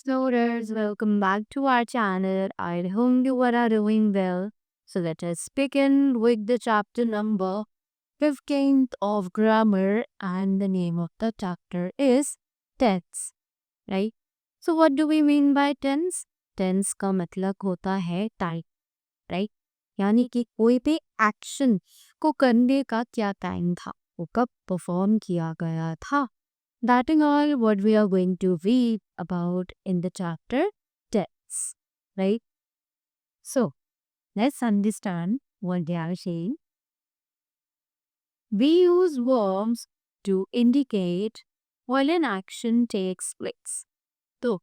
explorers, welcome back to our channel. I hope you are doing well. So let us begin with the chapter number 15th of grammar, and the name of the chapter is tense, right? So what do we mean by tense? Tense का मतलब होता है time, right? यानी कि कोई भी action को करने का क्या टाइम था, वो कब परफॉर्म किया गया था. That is all what we are going to read about in the chapter tense, right? So, let's understand what they are saying. We use verbs to indicate while an action takes place. तो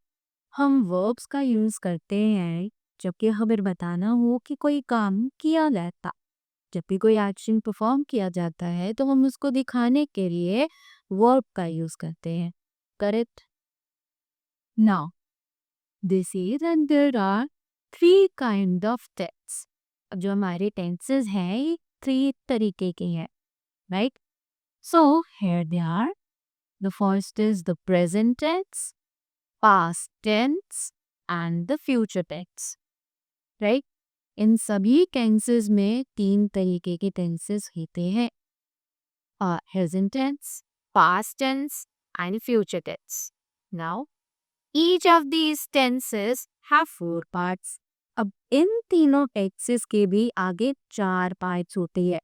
हम verbs का use करते हैं जबकि हमें बताना हो कि कोई काम किया जाता. जब भी कोई एक्शन परफॉर्म किया जाता है तो हम उसको दिखाने के लिए वर्ब का यूज करते हैं. Correct? Now, this is and there are three kind of tense. अब जो हमारे tenses हैं ये three तरीके के हैं, right? So here they are. The first is the present tense, past tense and the future tense, right? इन सभी tenses में तीन तरीके के tenses होते हैं. Present tense, past tense and future tense. Now, each of these tenses have four parts. अब इन तीनों tenses के भी आगे चार parts होते हैं,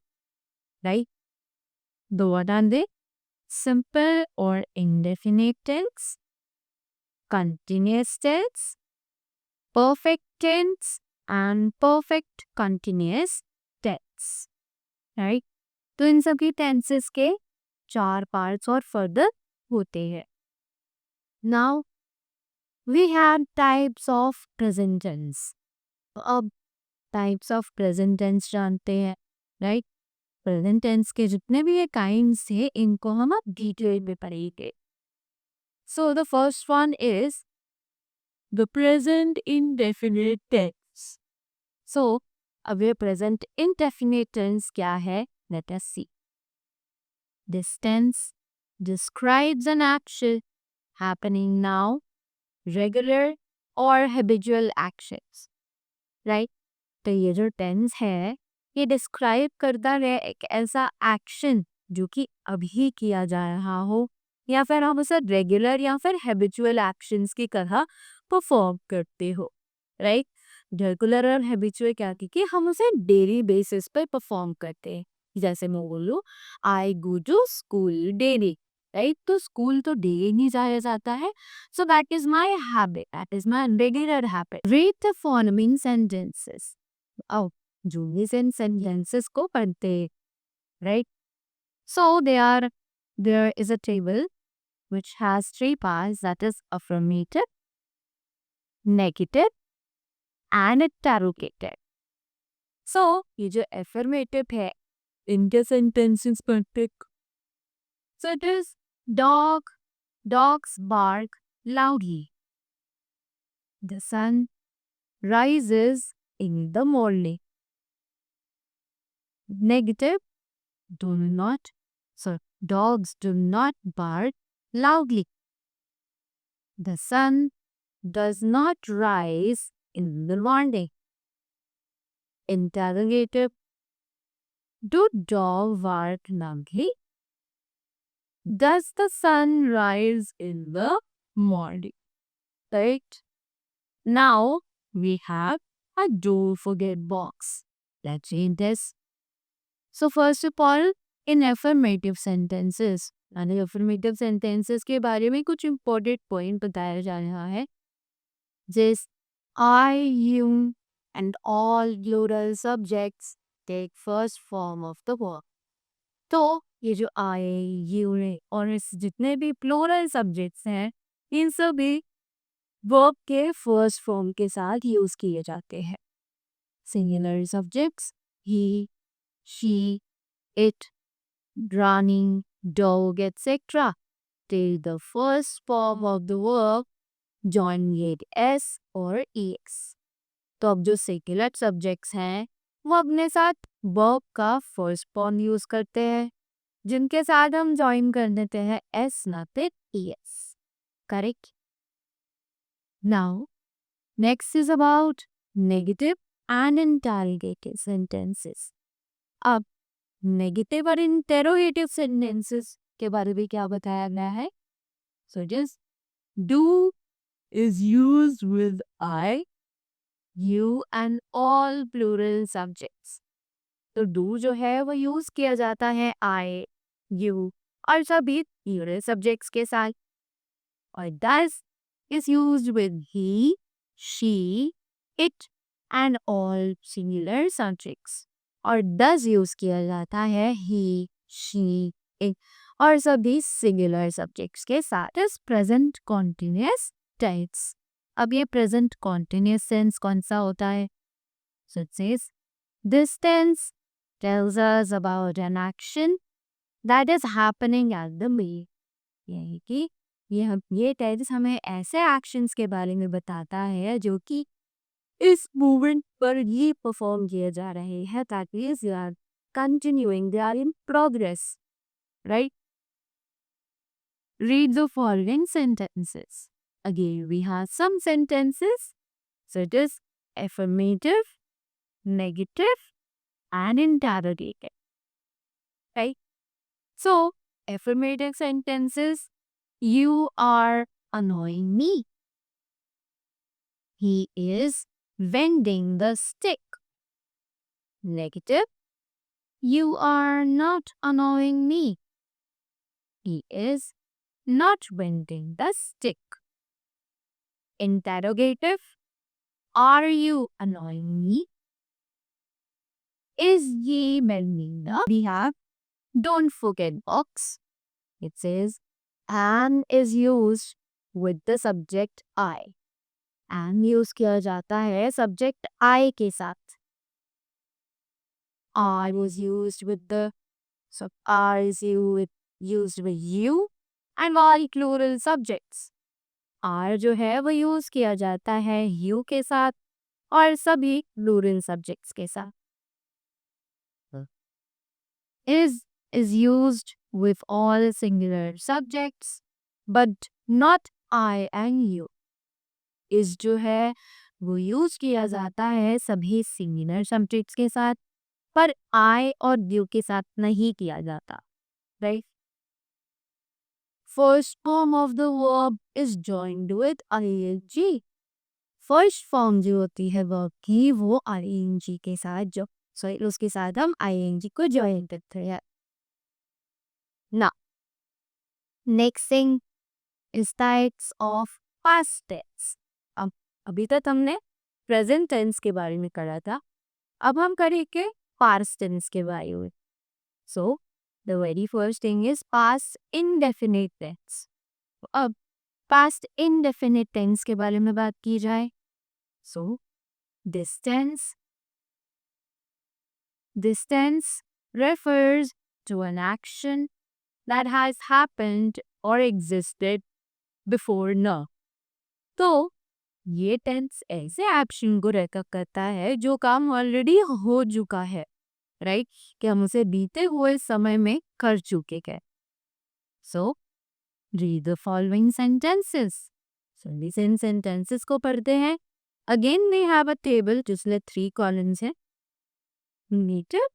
right? The what are they? Simple or indefinite tense, continuous tense, perfect tense and perfect continuous tense, right? तो इन सभी tenses के चार parts और further होते हैं. Now, we have types of present tense. अब टाइप्स ऑफ प्रेजेंट टेंस जानते हैं, राइट? प्रेजेंट टेंस के जितने भी ये काइंड्स थे इनको हम अब डिटेल में पढ़ेंगे. So the first one is the present indefinite tense. So अब ये प्रेजेंट इंडेफिनिट टेंस क्या है? Let us see. This tense describes an action happening now, regular or habitual actions, right? तो ये जो टेंस है ये डिस्क्राइब करता है एक ऐसा एक्शन जो कि अभी किया जा रहा हो या फिर हम उसे रेगुलर या फिर हैबिचुअल एक्शंस की तरह परफॉर्म करते हो, राइट? रेगुलर और हैबिचुअल क्या कि हम उसे डेली बेसिस पर परफॉर्म करते हैं. जैसे मैं बोलूँ I go to school daily, right? तो स्कूल तो डेली नहीं जाया जाता है. So that is my habit. That is my regular habit. Read the following sentences. Oh, जो recent sentences को पढ़ते, right? So there is a table which has three parts, that is affirmative, negative and interrogative. So ये जो affirmative है इनके sentences पढ़ते. So it is dogs bark loudly. The sun rises in the morning. Negative, dogs do not bark loudly. The sun does not rise in the morning. Interrogative, do dogs bark loudly? Does the sun rise in the morning? Right? Now we have a don't forget box. Let's read this. So first of all, in affirmative sentences, यानी affirmative sentences के बारे में कुछ important point बताया जा रहा है. This I, you and all plural subjects take first form of the verb. तो ये जो I, you और इस जितने भी plural subjects हैं इन सभी verb के first form के साथ यूज किए जाते हैं. Singular subjects he, she, it, running, dog, etc. Till the first form of the verb join with s or ex. तो अब जो singular subjects हैं वो अपने साथ verb का first form यूज करते हैं जिनके साथ हम join कर देते हैं s ना फिर es. Correct? Now, next is about negative and interrogative sentences. अब नेगेटिव और इंटेरोगेटिव सेंटेंसेस के बारे में क्या बताया गया है? So just do is used with I, you and all plural subjects. तो do जो है वो यूज किया जाता है I, you और सभी plural subjects के साथ. और does is used with he, she, it and all singular subjects. और does यूज किया जाता है he, she, it और सभी singular subjects के साथ. Is present continuous tense. अब ये present continuous tense कौन सा होता है? So it says this tense tells us about an action that is happening at the moment. यानी कि ये टेंस हमें ऐसे एक्शंस के बारे में बताता है जो कि इस मूवमेंट पर ये परफॉर्म किए जा रहे हैं, ताकि they are continuing, they are in progress, right? Read the following sentences. Again, we have some sentences. So it is affirmative, negative, and interrogative. Right? So, affirmative sentences. You are annoying me. He is bending the stick. Negative. You are not annoying me. He is not bending the stick. Interrogative. Are you annoying me? Is he bending the? We have don't forget box. It says an is used with the subject I. An use किया जाता है subject I के साथ. I was used with the, so I is used with you and all plural subjects. R जो है वो use किया जाता है you के साथ और सभी plural subjects के साथ. Is used with all singular subjects but not I and you. is जो है वो यूज किया जाता है सभी singular subjects के साथ, पर I और you के साथ नहीं किया जाता, right? First form of the verb is joined with ing. First form जो होती है वर्ब की वो ing के साथ उसके साथ हम ing को ज्वाइन करते हैं. Now, next thing is types of past tense. अब अभी तक हमने प्रेजेंट टेंस के बारे में करा था, अब हम करेंगे पास्ट टेंस के बारे में. So, the very first thing is past indefinite tense. अब past indefinite tense के बारे में बात की जाए. So, this tense refers to an action that has happened or existed before now. तो ये टेंस ऐसे एक्शन को रेफर करता है जो काम ऑलरेडी हो चुका है, राइट? कि हम उसे बीते हुए समय में कर चुके हैं. So, read the following sentences. So, in sentences को पढ़ते हैं. Again, they have a table जिसमें 3 columns हैं. Negative,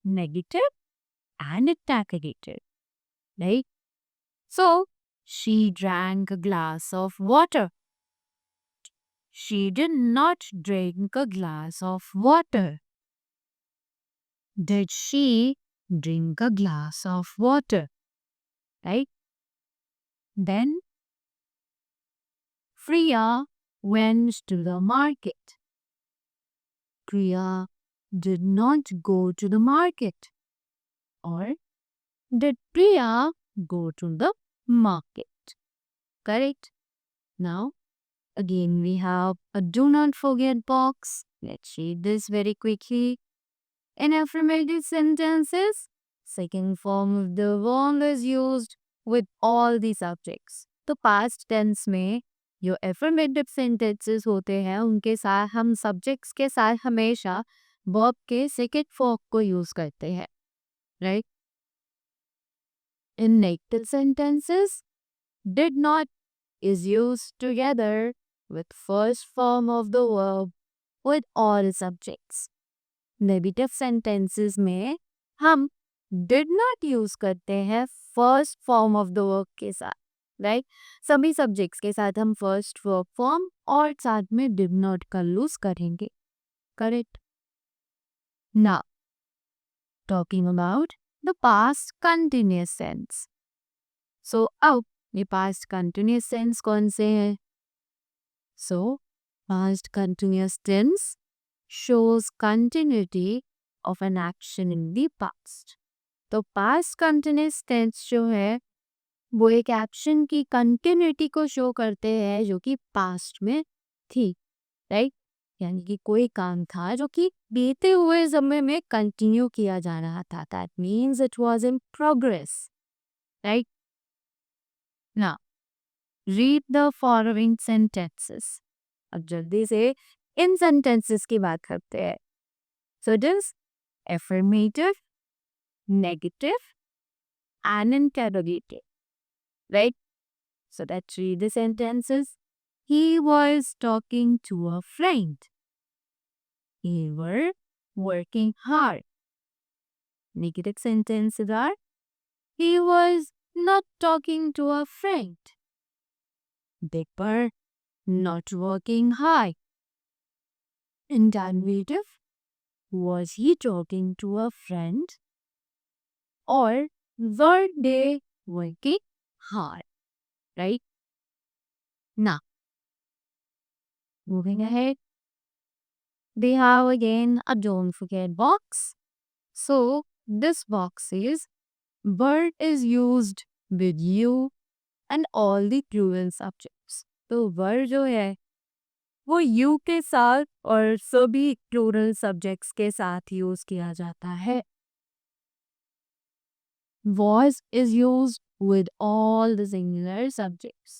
negative, and interrogative. Right? So, she drank a glass of water. She did not drink a glass of water. Did she drink a glass of water? Right? Then, Priya went to the market. Priya did not go to the market. Or, did Priya go to the market? Correct? Now, again we have a do not forget box. Let's read this very quickly. In affirmative sentences, second form of the verb is used with all the subjects. तो past tense में जो affirmative sentences होते हैं उनके साथ हम subjects के साथ हमेशा verb के second form को use करते हैं, right? In negative sentences, did not is used together with first form of the verb with all subjects. Negative sentences में हम did not यूज करते हैं first form of the verb के साथ, right? सभी सब्जेक्ट्स के साथ हम फर्स्ट वर्ब फॉर्म और साथ में did not का यूज करेंगे. Correct? Now talking about the past continuous tense. So अब ये पास्ट कंटिन्यूअस टेंस कौन से हैं? So past continuous tense shows continuity of an action in the past. तो past continuous tense जो है वो एक एक्शन की कंटिन्यूटी को शो करते हैं जो कि पास्ट में थी, राइट? यानी कि कोई काम था जो कि बीते हुए समय में कंटिन्यू किया जा रहा था. That means it was in progress, right? Now read the following sentences. अब जल्दी से इन सेंटेंसेस की बात करते हैं. So it is affirmative, negative, and interrogative, right? So let's read the sentences. He was talking to a friend. He were working hard. Negative sentences are he was not talking to a friend. They were not working hard. Interrogative, was he talking to a friend or were they working hard? Right? Now, moving ahead, they have again a don't forget box. So, this box is word is used with you and all the plural subjects. तो word जो है वो you के साथ और सभी plural subjects के साथ यूज किया जाता है. Was is used with all the singular subjects.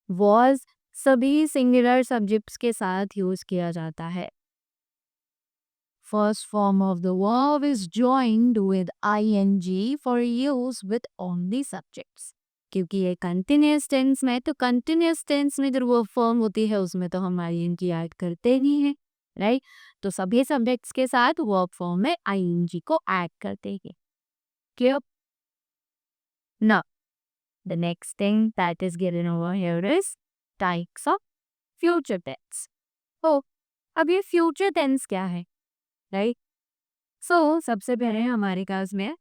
Was सभी singular subjects के साथ यूज किया जाता है. First form of the verb is joined with ing for use with only subjects. क्योंकि ये कंटिन्यूअस टेंस में, तो कंटिन्यूअस टेंस में जो वर्ब फॉर्म होती है उसमें तो हम ing ऐड करते ही हैं, राइट? तो सभी सब्जेक्ट्स के साथ वर्ब फॉर्म में ing को ऐड करते हैं. Clear? Now, the next thing that is given over here is types of future tense. तो अब ये future tense क्या है, राइट? सो सबसे पहले हमारे पास में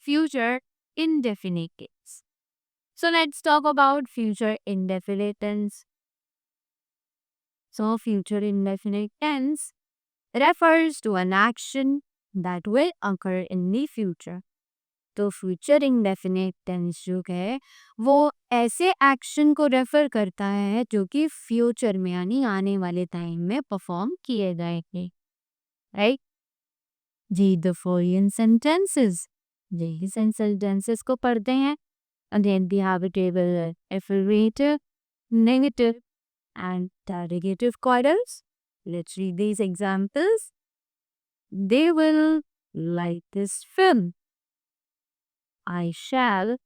future indefinite tense. So let's talk about future indefinite tense. So future indefinite tense refers to an action that will occur in the future. तो फ्यूचर इंडेफिनेट टेंस जो है वो ऐसे एक्शन को रेफर करता है जो कि फ्यूचर में यानी आने वाले टाइम में परफॉर्म किए जाएंगे, राइट? जी द फॉलोइंग सेंटेंसेस. जी सेंटेंसेस को पढ़ते हैं. Again, we have a table affirmative, negative, and interrogative quarters. Let's read these examples. They will like this film. I shall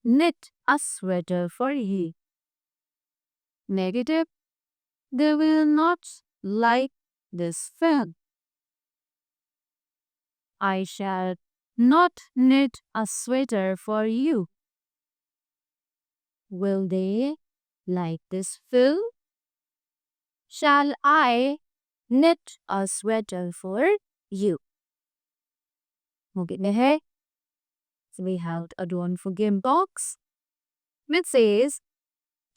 knit a sweater for you. Negative, they will not like this film. I shall not knit a sweater for you. Will they like this film? Shall I knit a sweater for you? Moving ahead, so we have a don't forget box which says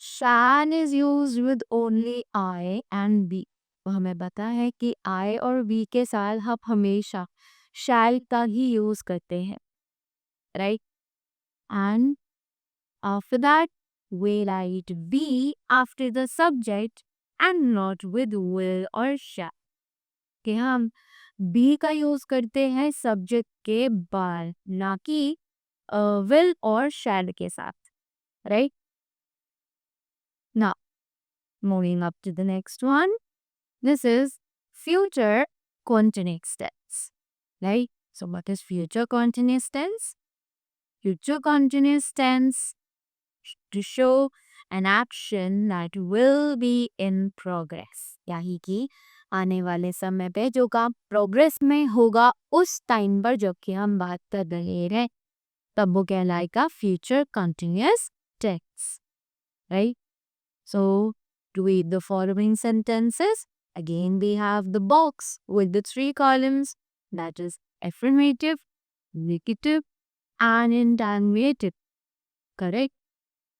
shall is used with only I and B. तो हमें पता है कि I और B के साथ हम हमेशा shall का ही यूज करते हैं, right? And after that we write B after the subject and not with will or shall. कि हम बी का यूज करते हैं सब्जेक्ट के बाद, ना कि विल और शैल के साथ, right? Now moving up to the next one. This is future continuous tense, right? So what is future continuous tense? Future continuous tense to show an action that will be in progress. यानी कि आने वाले समय पे जो काम progress में होगा उस टाइम पर जब कि हम बात कर रहे हैं तब वो कहलाएगा future continuous tense, right? So to read the following sentences, again we have the box with the 3 columns, that is affirmative, negative and interrogative. Correct?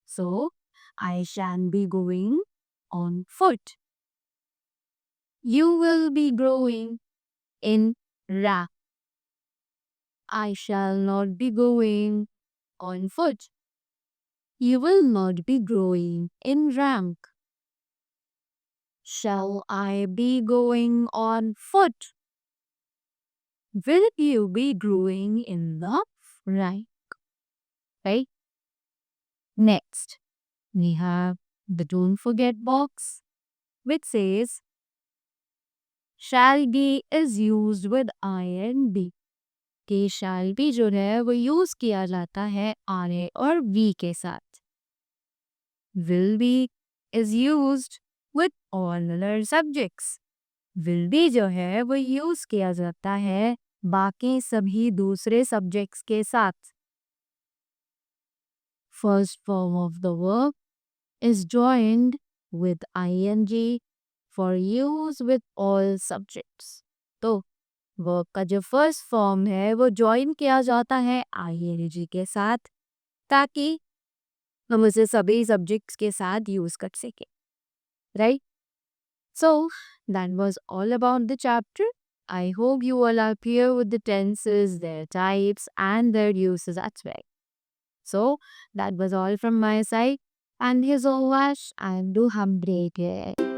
So I shall be going on foot. You will be growing in rank. I shall not be going on foot. You will not be growing in rank. Shall I be going on foot? Will you be growing in the rank? Right? Next, we have the don't forget box, which says shall be is used with ing. कि shall be जो है वो use किया जाता है are और be के साथ. Will be is used with all other subjects. Will be जो है वो यूज किया जाता है बाकी सभी दूसरे सब्जेक्ट्स के साथ. First form of the verb is joined with ing for use with all subjects. तो वर्ब का जो फर्स्ट फॉर्म है वो ज्वाइन किया जाता है ing के साथ ताकि हम उसे सभी सब्जेक्ट्स के साथ यूज कर सके, right? So that was all about the chapter. I hope you all are clear with the tenses, their types and their uses as well. So that was all from my side. And here's all Wash and do have a great day.